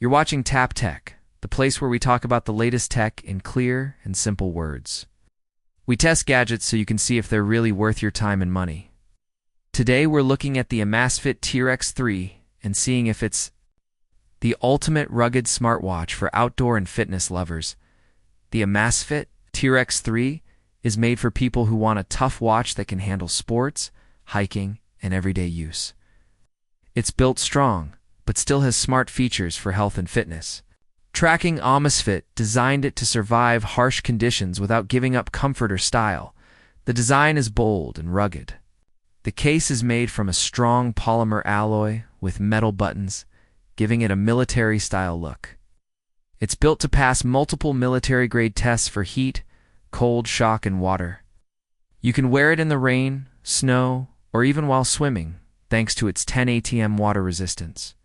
You're watching Tap Tech, the place where we talk about the latest tech in clear and simple words. We test gadgets so you can see if they're really worth your time and money. Today we're looking at the Amazfit T-Rex 3 and seeing if it's the ultimate rugged smartwatch for outdoor and fitness lovers. The Amazfit T-Rex 3 is made for people who want a tough watch that can handle sports, hiking, and everyday use. It's built strong, but still has smart features for health and fitness. Tracking Amazfit designed it to survive harsh conditions without giving up comfort or style. The design is bold and rugged. The case is made from a strong polymer alloy with metal buttons, giving it a military-style look. It's built to pass multiple military-grade tests for heat, cold, shock, and water. You can wear it in the rain, snow, or even while swimming, thanks to its 10 ATM water resistance.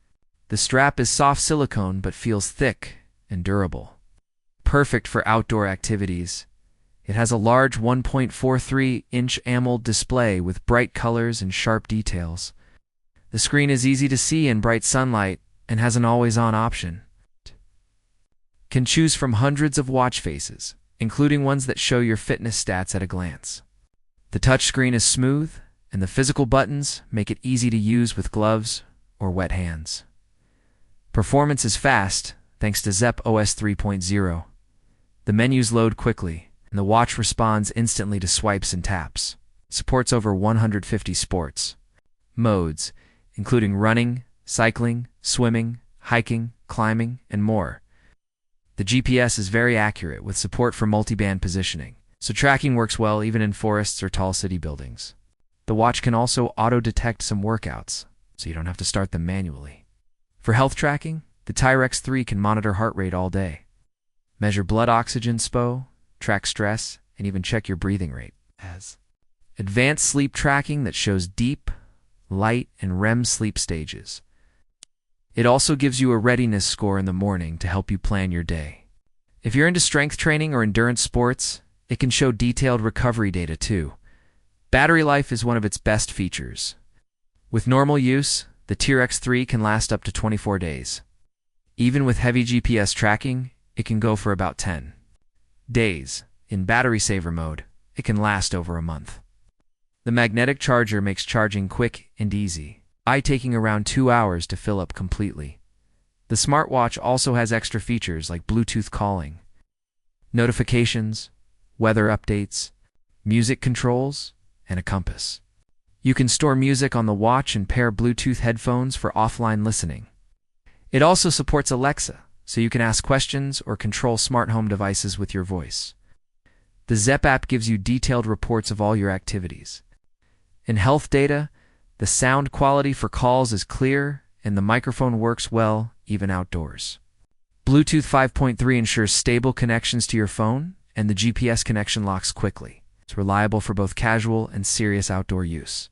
The strap is soft silicone but feels thick and durable. Perfect for outdoor activities. It has a large 1.43-inch AMOLED display with bright colors and sharp details. The screen is easy to see in bright sunlight and has an always-on option. Can choose from hundreds of watch faces, including ones that show your fitness stats at a glance. The touchscreen is smooth, and the physical buttons make it easy to use with gloves or wet hands. Performance is fast, thanks to Zepp OS 3.0. The menus load quickly, and the watch responds instantly to swipes and taps. Supports over 150 sports modes, including running, cycling, swimming, hiking, climbing, and more. The GPS is very accurate with support for multi-band positioning, so tracking works well even in forests or tall city buildings. The watch can also auto-detect some workouts, so you don't have to start them manually. For health tracking, the T-Rex 3 can monitor heart rate all day, measure blood oxygen SPO, track stress, and even check your breathing rate. Has advanced sleep tracking that shows deep, light, and REM sleep stages. It also gives you a readiness score in the morning to help you plan your day. If you're into strength training or endurance sports, it can show detailed recovery data too. Battery life is one of its best features. With normal use, the T-Rex 3 can last up to 24 days. Even with heavy GPS tracking, it can go for about 10 days. In battery saver mode, it can last over a month. The magnetic charger makes charging quick and easy, taking around 2 hours to fill up completely. The smartwatch also has extra features like Bluetooth calling, notifications, weather updates, music controls, and a compass. You can store music on the watch and pair Bluetooth headphones for offline listening. It also supports Alexa, so you can ask questions or control smart home devices with your voice. The Zepp app gives you detailed reports of all your activities. In health data, the sound quality for calls is clear, and the microphone works well, even outdoors. Bluetooth 5.3 ensures stable connections to your phone, and the GPS connection locks quickly. It's reliable for both casual and serious outdoor use.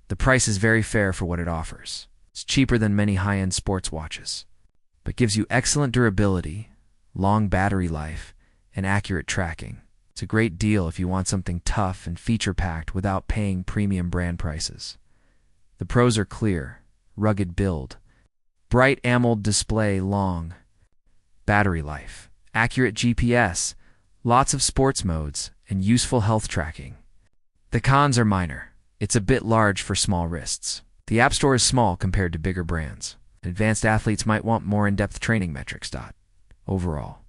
The price is very fair for what it offers. It's cheaper than many high-end sports watches, but gives you excellent durability, long battery life, and accurate tracking. It's a great deal if you want something tough and feature-packed without paying premium brand prices. The pros are clear: rugged build, bright AMOLED display, long battery life, accurate GPS, lots of sports modes, and useful health tracking. The cons are minor. It's a bit large for small wrists. The App Store is small compared to bigger brands. Advanced athletes might want more in-depth training metrics. Overall,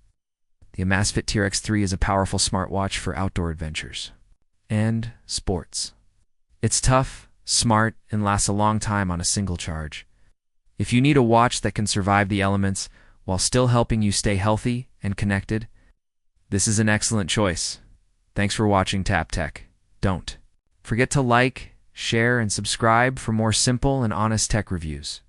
the Amazfit T-Rex 3 is a powerful smartwatch for outdoor adventures and sports. It's tough, smart, and lasts a long time on a single charge. If you need a watch that can survive the elements while still helping you stay healthy and connected, this is an excellent choice. Thanks for watching Tap Tech. Don't forget to like, share, and subscribe for more simple and honest tech reviews.